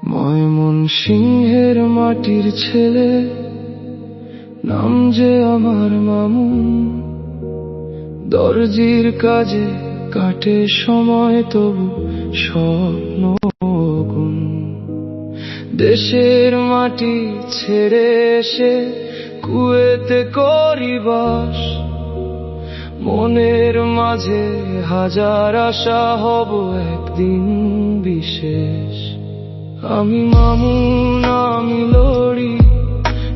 ময়মনসিংহের মাটির ছেলে, নাম যে আমার মামুন। দর্জির কাজে কাটে সময়, তবু স্বপ্ন গুণ। দেশের মাটি ছেড়ে এসে কুয়েতে করি বাস। মনের মাঝে হাজার আশা, হব একদিন বিশেষ। আমি মামুন, আমি লড়ি,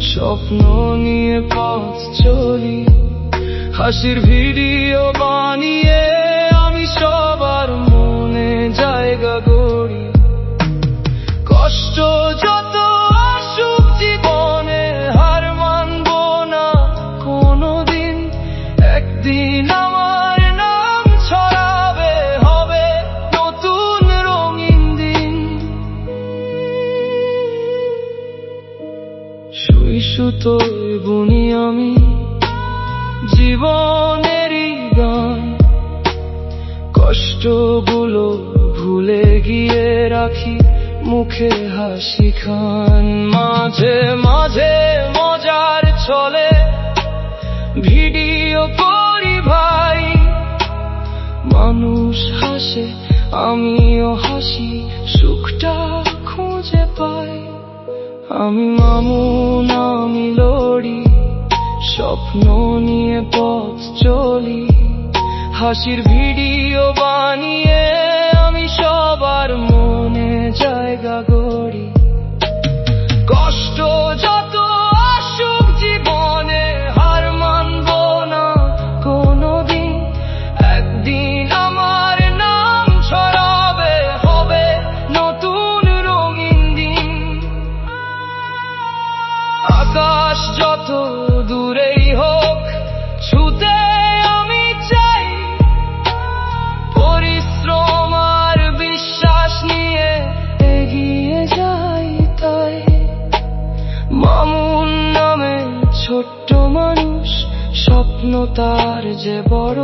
স্বপ্ন নিয়ে পথ চলি। হাসির ভিডিও বানিয়ে আমি সবার মনে জায়গা গড়ি। কষ্ট যত আসুক জীবনে, হার মানব না কোনোদিন। একদিন আমার নাম ছড়াবে, হবে নতুন রঙিন দিন। সুই সুতোয় বুনি আমি জীবনেরই গান। কষ্টগুলো ভুলে গিয়ে রাখি মুখে হাসি খান। মাঝে মাঝে মজার ছলে ভিডিও করি ভাই। মানুষ হাসে, আমিও হাসি, সুখটা খুঁজে পাই। আমি মামুন, আমি লড়ি, স্বপ্ন নিয়ে পথ চলি। হাসির ভিডিও বানিয়ে আমি সবার মনে জায়গা গড়ি। কষ্ট যত আসুক জীবনে, হার মানব না কোনোদিন। একদিন আমার নাম ছড়াবে, হবে নতুন রঙিন দিন। আকাশ যত দূরেই হোক, ছুতে আমি চাই। পরিশ্রম আর বিশ্বাস নিয়ে এগিয়ে যাই তাই। মামুন নামে ছোট্ট মানুষ, স্বপ্ন তার যে বড়।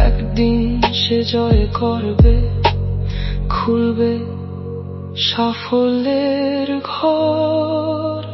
একদিন সে জয় করবে, খুলবে সাফল্যের ঘর।